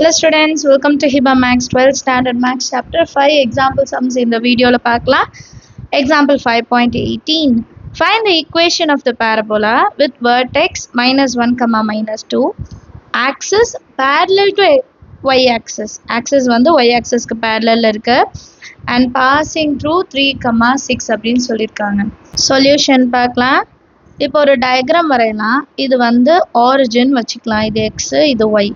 Hello students, welcome to Hiba Max 12th Standard Max Chapter 5 Example Sums in the video la paakalam. Example 5.18. Find the equation of the parabola with vertex minus 1 comma minus 2 axis parallel to y axis. Axis வந்து y axis க்கு parallel இருக்கு and passing through 3 comma 6 அப்படினு சொல்லிருக்காங்க. Solution பார்க்கலாம். இப்போ ஒரு diagram வரையலாம். இது வந்து origin வச்சுக்கலாம். இது x, இது y.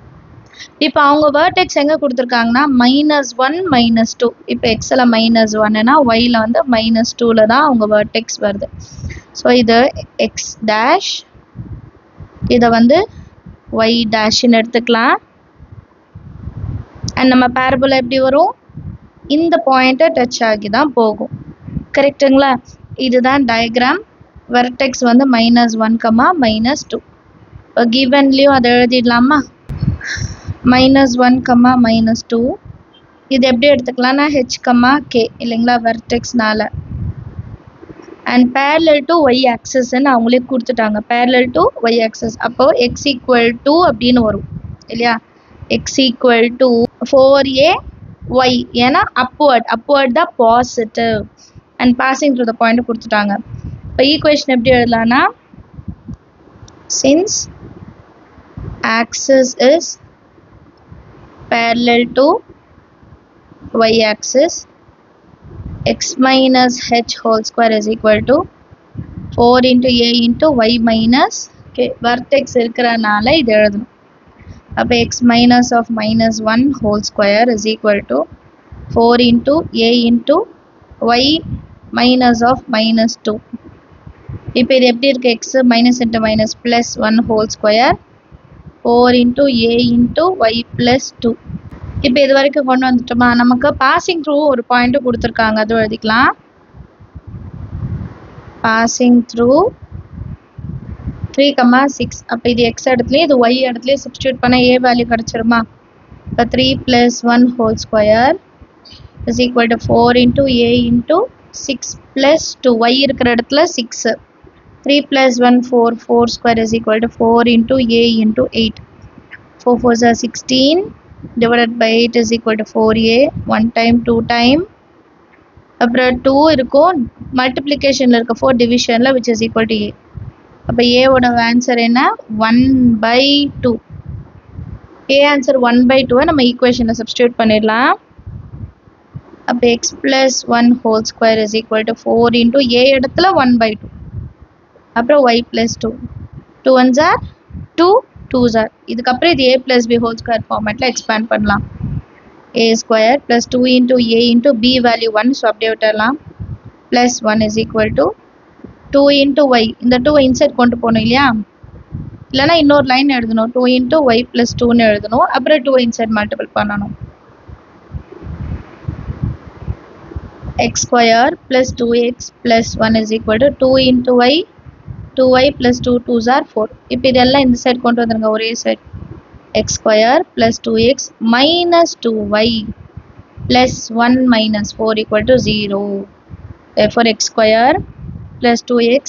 இப்போ அவங்க vertex எங்க கொடுத்திருக்காங்கன்னா -1 -2. இப்போ x ல -1 னா y ல வந்து -2 ல தான் அவங்க vertex வருது. ஸோ இது x dash, இதை வந்து y dash ன்னு எடுத்துக்கலாம். அண்ட் நம்ம parabola எப்படி வரும், இந்த பாயிண்ட்டை டச் ஆகி தான் போகும். கரெக்டுங்களா? இதுதான் டயக்ராம். vertex வந்து -1 -2. இப்போ கிவன்லையும் அதை எழுதிடலாமா? -1 -2. இது எப்படி எடுத்துக்கலாம்னா h, k இல்லைங்களா, வெர்டெக்ஸ்னால. And parallel to y axis ன்னு அவங்களே கொடுத்துட்டாங்க. parallel to y axis. அப்போ x equal to அப்படின்னு வரும் இல்லையா, x equal to 4a y, ஏன்னா upward தான் positive and passing through the point கொடுத்துட்டாங்க. இப்போ ஈக்குவேஷன் எப்படி எழுதலாம்னா, since axis is parallel to y axis, x minus h whole square is equal to 4 into a into y minus k. vertex இருக்கிறனால இது எழுதணும். அப்போ x minus of -1 whole square is equal to 4 into a into y minus of -2. இப்போ இது எப்படி இருக்கு, x minus into minus plus 1 whole square 4 into a into y plus 2. இப்போ இது வரைக்கும் கொண்டு வந்துட்டோமா? நமக்கு passing through ஒரு பாயிண்ட் கொடுத்துருக்காங்க, அது எழுதிக்கலாம். passing through 3, 6. அப்போ இது x இடத்துலையும் இது y இடத்துலையும் சப்ஸ்டியூட் பண்ண a வேல்யூ கிடச்சிருமா? இப்போ 3 plus 1 whole square is equal to 4 into a into 6 plus 2. y இருக்கிற இடத்துல 6. 3 plus 1 4 square is equal to 4 into a into 8. 4 4s are 16 divided by 8 is equal to 4a. 1 time 2 time அப்புறம் 2 இருக்கும் மல்டிப்ளிகேஷனில் இருக்க 4 டிவிஷனில் which is equal to a. அப்போ a ஓட answer என்ன, 1/2. a answer 1/2 நம்ம ஈக்குவேஷனில் சப்ஸ்டியூட் பண்ணிடலாம். அப்போ x plus 1 whole square is equal to 4 into a இடத்துல 1/2. அப்புறம் y plus 2. 2 1s are 2, 2s are. இதுக்கப்புறம் இது a plus b whole square ஃபார்மேட்டில் எக்ஸ்பேண்ட் பண்ணலாம். a square plus 2 into a into b value 1, so அப்படியே விட்டுடலாம். plus 1 is equal to 2 into y. இந்த 2 inside கொண்டு போகணும் இல்லையா, இல்லைனா இன்னொரு லைன் எழுதணும். 2 into y plus 2ன்னு எழுதணும். அப்புறம் 2 இன்சைட் மல்டிபிள் பண்ணணும். x square plus 2x plus 1 is equal to 2 into y, 2y plus 2 2s are 4. இப்போ இதெல்லாம் இந்த சைடு கொண்டு வந்துருங்க, ஒரே side. x square plus 2x minus 2y plus 1 minus 4 equal to 0. Therefore x square plus 2x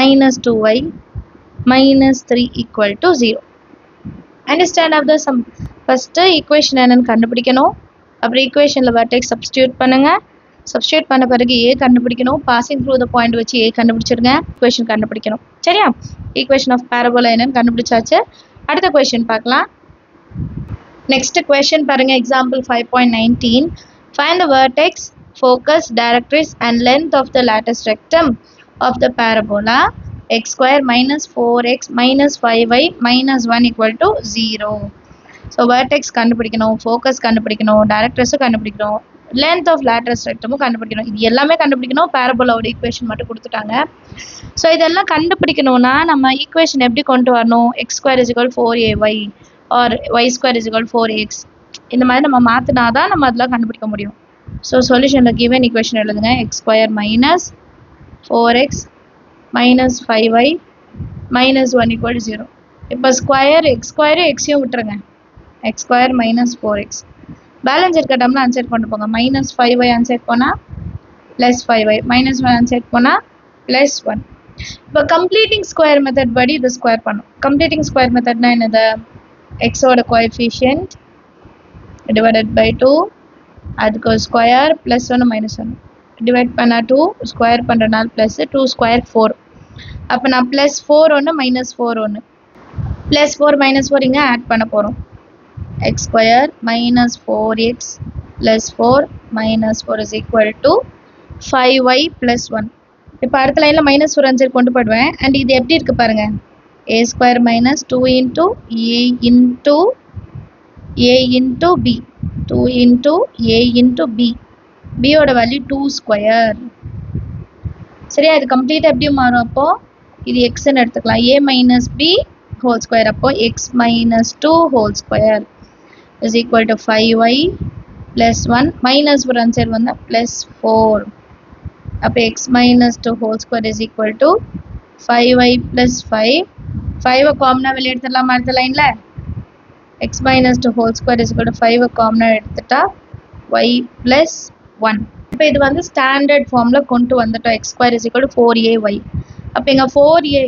minus 2y minus 3 equal to 0. Understand of the sum. First equation என்னன்னு கண்டுபிடிக்கணும். அப்புறம் equationல vertex substitute பண்ணுங்க. சப்ஸ்டியூட் பண்ண பிறகு a கண்டுபிடிக்கணும். Passing through the point வச்சு a கண்டுபிடிச்சிருங்க. Equation கண்டுபிடிக்கணும். சரியா? ஈக்குவேஷன் ஆஃப் parabola என்னன்னு கண்டுபிடிச்சாச்சு. அடுத்த கொஸ்டின் பார்க்கலாம். நெக்ஸ்ட் கொஸ்டின் பாருங்க. Example 5.19. Find the vertex, focus, directrix and length of the latus rectum of the parabola x square minus 4x minus 5y minus 1 equal to 0. So vertex கண்டுபிடிக்கணும், focus கண்டுபிடிக்கணும், டைரக்ட்ரிக்ஸும் கண்டுபிடிக்கணும், length of lateral rectum கண்டுபிடிக்கணும். இது எல்லாமே கண்டுபிடிக்கணும். parabola-ஓட equation மட்டும் கொடுத்துட்டாங்க. So இதெல்லாம் கண்டுபிடிக்கணும்னா நம்ம ஈக்குவேஷன் எப்படி கொண்டு வரணும், x square is equal to 4ay or y square is equal to 4x. இந்த மாதிரி நம்ம மாற்றினா தான் நம்ம அதெல்லாம் கண்டுபிடிக்க முடியும். ஸோ சொல்யூஷனில் கிவன் ஈக்குவேஷன் எழுதுங்க. x square minus 4x minus 5y minus 1 equal to 0. இப்போ ஸ்கொயர் x ஸ்கொயரு எக்ஸையும் விட்டுருங்க. x square minus 4x. Balance இருக்க டம்ல ஆன்சர் கொண்டு போங்க. minus 5y ஆன்சர் போனால் plus 5y, minus 1 ஆன்சர் போனால் plus 1. இப்போ கம்ப்ளீட்டிங் ஸ்கொயர் மெத்தட் படி இது ஸ்கொயர் பண்ணும். கம்ப்ளீட்டிங் ஸ்கொயர் மெத்தட்னா என்னது, x ஓட கோஎஃபிஷியன்ட் divided by 2 அதுக்கு ஸ்கொயர் ப்ளஸ் 1 மைனஸ் 1 டிவைட் பண்ணால் 2 ஸ்கொயர் பண்ணுறனால ப்ளஸ் 2 ஸ்கொயர் 4 அப்போ நான் ப்ளஸ் 4 ஒன்று மைனஸ் 4 ஒன்று ப்ளஸ் 4 மைனஸ் 4 இங்கே ஆட் பண்ண போகிறோம் x square minus 4x plus 4 minus 4 is equal to 5y plus 1 இப்போ அடுத்த லைனில் மைனஸ் 4 ஆன்சர் கொண்டு போடுவேன் அண்ட் இது எப்படி இருக்குது பாருங்கள் a square minus 2 into a into b 2 into a into b b ஓட வேல்யூ 2 ஸ்கொயர் சரியா இது கம்ப்ளீட்டாக எப்படி மாறும் அப்போது இது எக்ஸ்ன்னு எடுத்துக்கலாம் a minus b whole square அப்போ x minus 2 whole square is equal to 5y plus 1 minus 4 answer வந்து plus 4 அப்போ x minus 2 whole square is equal to 5y plus 5 5 காமனா வெளியே எடுத்துடலாம் அடுத்த லைனில் x minus 2 whole square is equal to 5 காமனா எடுத்துட்டா y plus 1 இப்போ இது வந்து ஸ்டாண்டர்ட் ஃபார்மில் கொண்டு வந்துட்டோம் x square is equal to 4ay அப்போ இங்கே 4a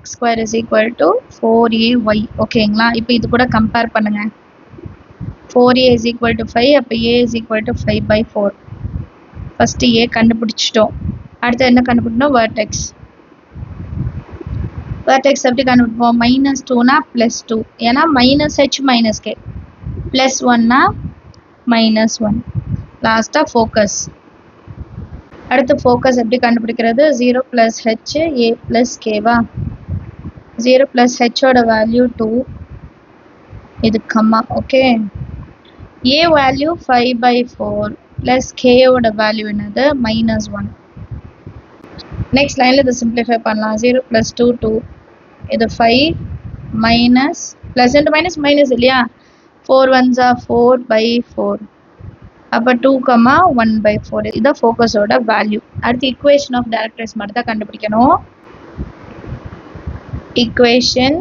x square is equal to 4ay ஓகேங்களா இப்போ இது கூட கம்பேர் பண்ணுங்க 4a is equal to 5 அப்போ a is equal to 5 by 4 first a கண்டுபிடிச்சிட்டோம் அடுத்து என்ன கண்டுபிடிக்கணும் vertex எப்படி கண்டுபிடிப்போம் மைனஸ் 2னா ப்ளஸ் 2 ஏன்னா minus h minus k plus 1னா மைனஸ் 1 லாஸ்ட்டாக ஃபோக்கஸ் அடுத்து ஃபோக்கஸ் எப்படி கண்டுபிடிக்கிறது 0 ப்ளஸ் h a ப்ளஸ் கேவா 0 ப்ளஸ் ஹெச்சோட வேல்யூ 2 இது comma okay a value 5 by 4 plus k ஓட வேல்யூ என்னது மைனஸ் 1 நெக்ஸ்ட் லைனில் இதை சிம்பிளிஃபை பண்ணலாம் 0 ப்ளஸ் 2 2 இது 5 minus plus into minus minus இல்லையா 4 1s are 4 by 4 அப்போ 2 கம்மா 1 by 4 இதுதான் ஃபோக்கஸோட வேல்யூ அடுத்து ஈக்குவேஷன் ஆஃப் டைரக்ட்ரிக்ஸ் மட்டும் தான் கண்டுபிடிக்கணும் ஈக்குவேஷன்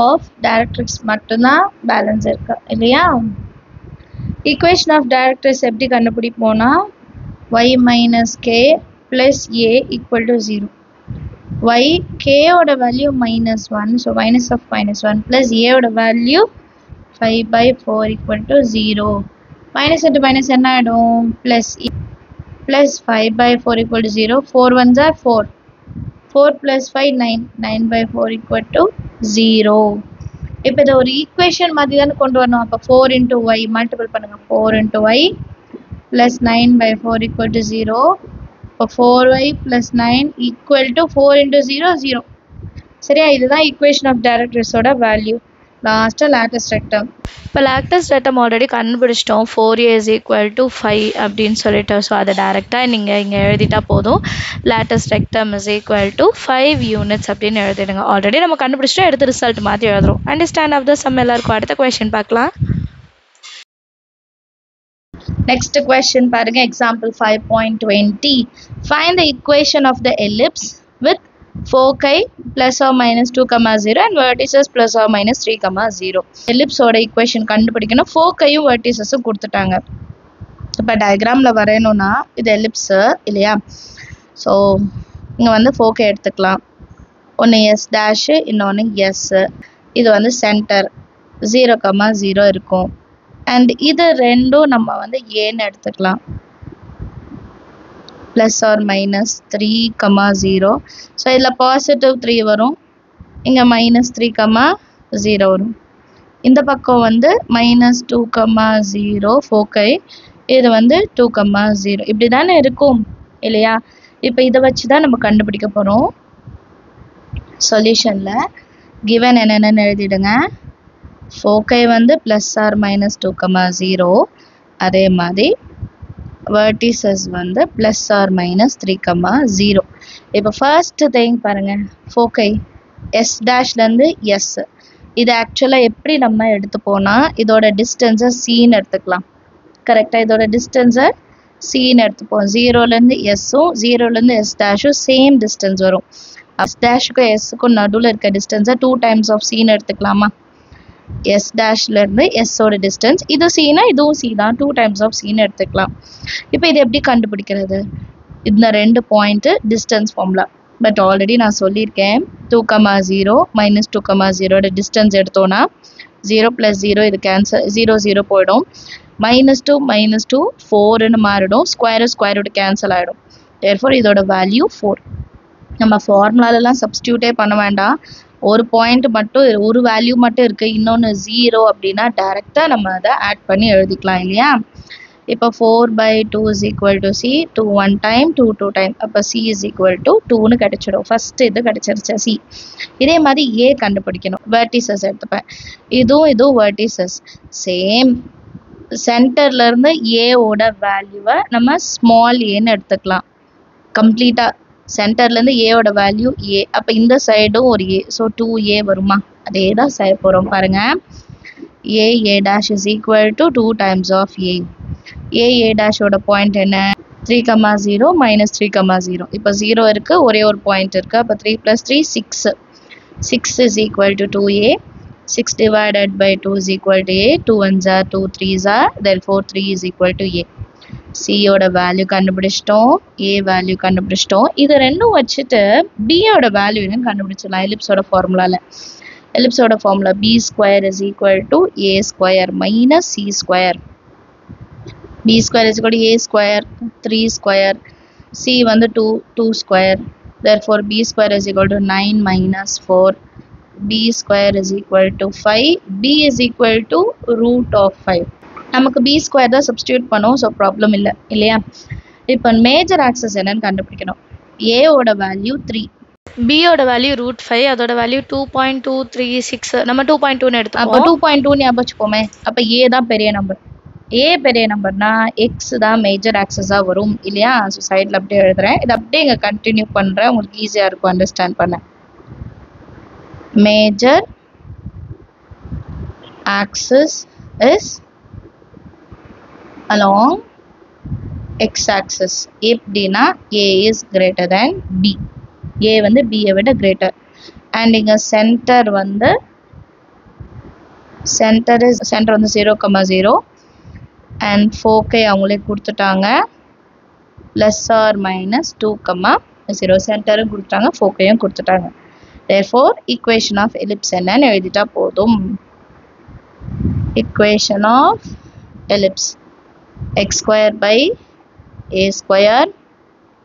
ஆஃப் டைரக்ட்ரிக்ஸ் மட்டும்தான் பேலன்ஸ் இருக்கு இல்லையா ஈக்குவேஷன் ஆஃப் டைரக்ட்ரிக்ஸ் எப்படி கண்டுபிடிப்போம்னா y minus k plus a equal to 0 y k ஓட value minus 1 so minus of minus 1 plus a ஓட value 5 by 4 equal to 0 minus into minus என்ன ஆகிடும் plus e plus 5 by 4 equal to 0 4 1s are 4 4 plus 5 9 9 by 4 equal to 0 இப்போ இதை ஒரு equation மாதிரி தானே கொண்டு வரணும் அப்போ 4 into y மல்டிபிள் பண்ணுங்க 4 into y plus 9 by 4 equal to 0 இப்போ 4y plus 9 equal to 4 into 0 0 சரியா இதுதான் ஈக்குவேஷன் ஆஃப் டைரக்ட்ரிக்ஸோட வேல்யூ லாஸ்ட்டாக லேட்டஸ்ட் ரெக்டம் இப்போ லேட்டஸ்ட் ரெக்டம் ஆல்ரெடி கண்டுபிடிச்சிட்டோம் 4a is equal to 5 அப்படின்னு சொல்லிட்டு ஸோ அதை டேரெக்டாக நீங்கள் இங்கே எழுதிட்டா போதும் latest rectum is equal to 5 units அப்படின்னு எழுதிடுங்க ஆல்ரெடி நம்ம கண்டுபிடிச்சிட்டோம் எடுத்து ரிசல்ட் மாற்றி எழுதுறோம் அண்டர்ஸ்டாண்ட் ஆஃப் த சம் எல்லாருக்கும் அடுத்த கொஸ்டின் பார்க்கலாம் நெக்ஸ்ட் கொஸ்டின் பாருங்க example 5.20 find the equation of the ellipse with foci plus or minus 2 comma 0 and vertices plus or minus 3 comma 0 ellipsoட equation கண்டுபிடிக்கணும் ஃபோக்கையும் வெர்டிசஸும் கொடுத்துட்டாங்க இப்போ டயக்ராமில் வரையணும்னா இது எலிப்ஸு இல்லையா ஸோ இங்கே வந்து ஃபோக்கை எடுத்துக்கலாம் ஒன்று எஸ் டேஷு இன்னொன்று எஸ்ஸு இது வந்து சென்டர் 0 comma 0 இருக்கும் அண்ட் இது ரெண்டும் நம்ம வந்து ஏன்னு எடுத்துக்கலாம் plus or minus 3 comma 0 so இதில் பாசிட்டிவ் 3 வரும் இங்கே minus 3 comma 0 வரும் இந்த பக்கம் வந்து minus 2 comma 0 ஃபோக்கை இது வந்து 2 comma 0 இப்படி தானே இருக்கும் இல்லையா இப்போ இதை வச்சு தான் நம்ம கண்டுபிடிக்க போகிறோம் சொல்யூஷனில் கிவன் என்னென்னு எழுதிடுங்க ஃபோக்கை வந்து plus or minus 2 comma 0 அதே மாதிரி vertices வந்து plus or minus 3 comma 0 இப்போ ஃபர்ஸ்ட் திங் பாருங்கள் ஃபோக்கை எஸ் டேஷ்லேருந்து எஸ் இது ஆக்சுவலாக எப்படி நம்ம எடுத்துப்போனா இதோட டிஸ்டன்ஸை சீன்னு எடுத்துக்கலாம் கரெக்டாக இதோட டிஸ்டன்ஸை சீன்னு எடுத்துப்போம் 0லேருந்து எஸ்ஸும் 0லேருந்து எஸ் டேஷும் சேம் டிஸ்டன்ஸ் வரும் எஸ் டேஷுக்கும் எஸ்ஸுக்கும் நடுவில் இருக்க டிஸ்டன்ஸை 2 times of சீன்னு எடுத்துக்கலாமா எஸ் டேஷ்லேருந்து எஸ்ஸோட டிஸ்டன்ஸ் இது சீனா இதுவும் சி தான் 2 times of சீன்னு எடுத்துக்கலாம் இப்போ இது எப்படி கண்டுபிடிக்கிறது இந்த ரெண்டு point distance formula but already நான் சொல்லியிருக்கேன் 2, 0 -2, 0 டிஸ்டன்ஸ் எடுத்தோன்னா 0 + 0 இது கேன்சல் 0 0 போயிடும். -2 -2 4ன்னு மாறிடும். ஸ்கொயர் ரூட் கேன்சல் ஆகிடும். தேர்ஃபோர் இதோட வேல்யூ 4. நம்ம ஃபார்முலாலலாம் சப்ஸ்டியூட்டே பண்ண வேண்டாம். ஒரு பாயிண்ட் மட்டும் ஒரு வேல்யூ மட்டும் இருக்குது, இன்னொன்று 0 அப்படின்னா டேரெக்டாக நம்ம அதை ஆட் பண்ணி எழுதிக்கலாம் இல்லையா? இப்போ 4/2 = C, 2 1 time, 2 2 time. அப்போ C = 2ன்னு கிடைச்சிடும். ஃபஸ்ட்டு இது கிடைச்சிருச்சு C. இதே மாதிரி A கண்டுபிடிக்கணும். வெர்டிசஸ் எடுத்துப்பேன். இதுவும் வெர்டிசஸ் சேம். சென்டர்லேருந்து ஏவோட வேல்யூவை நம்ம ஸ்மால் ஏன்னு எடுத்துக்கலாம். கம்ப்ளீட்டாக சென்டர்லேருந்து ஏவோட வேல்யூ ஏ. அப்போ இந்த சைடும் ஒரு ஏ. ஸோ 2A வருமா? அதே தான் செய்ய போகிறோம் பாருங்கள். A dash is equal to 2 times of A. A dash-ஓட பாயிண்ட் என்ன? 3, 0 -3, 0. இப்போ 0 இருக்குது, ஒரே ஒரு பாயிண்ட் இருக்குது. அப்போ 3 + 3 6. 6 is equal to 2A. 6 divided by 2 is equal to A. 2 1s are 2 3s are. Therefore 3 is equal to A. C-ஓட வேல்யூ கண்டுபிடிச்சிட்டோம், A வேல்யூ கண்டுபிடிச்சிட்டோம். இது ரெண்டும் வச்சுட்டு B-ஓட வேல்யூ என்னன்னு கண்டுபிடிச்சிடலாம். எலிப்ஸோட ஃபார்முலாவில் B² is equal to A² minus C². B² is equal to A², 3². C வந்து 2² therefore B² is equal to 9 minus 4. B² is equal to 5. B is equal to √5. நமக்கு B² தான் சப்ஸ்டியூட் பண்ணும். ஸோ ப்ராப்ளம் இல்லையா? இப்போ major access என்னன்னு கண்டுபிடிக்கணும். ஏவோட value 3, B-ஓட value √5, அதோட வேல்யூ 2.236. நம்ம 2.2ன்னு எடுத்தோம். அப்போ 2.2 ஞாபகம் வச்சுப்போமே. அப்போ ஏ தான் பெரிய நம்பர். ஏ பெரிய நம்பர்னா எக்ஸ் தான் மேஜர் ஆக்சஸாக வரும் இல்லையா? ஸோ சைடில் அப்படியே எழுதுறேன். இது அப்படியே இங்கே கண்டினியூ பண்ணுறேன், உங்களுக்கு ஈஸியாக இருக்கும் அண்டர்ஸ்டாண்ட் பண்ண. Major access is along x-axis. எப்படின்னா A is greater than B. A வந்து B-யை விட greater. And இங்கே சென்டர் வந்து சென்டர் வந்து 0, 0 and ஃபோக்கை அவங்களே கொடுத்துட்டாங்க. +or -2, 0 சென்டரும் கொடுத்துட்டாங்க, ஃபோக்கையும் கொடுத்துட்டாங்க. therefore equation of ellipse என்னன்னு எழுதிட்டா போதும். equation of ellipse x² by A²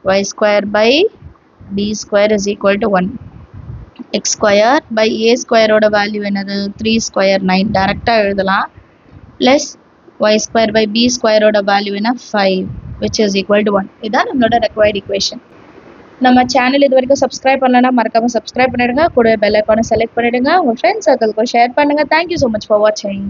y² by B² is equal to 1. x² by A² ஓட வேல்யூ என்னது? 3² 9 டேரெக்டாக எழுதலாம். ப்ளஸ் y² by B² ஓட வேல்யூ என்ன? 5 which is equal to 1. இதுதான் நம்மளோட required equation. நம்ம சேனல் இது வரைக்கும் சப்ஸ்கிரைப் பண்ணலன்னா மறக்காமல் சப்ஸ்கிரைப் பண்ணிடுங்க. கூட பெல் ஐக்கானை செலக்ட் பண்ணிடுங்க. உங்கள் ஃப்ரெண்ட்ஸ் சர்க்கிள்க்கு ஷேர் பண்ணுங்கள். தேங்க்யூ ஸோ மச் ஃபார் வாட்சிங்.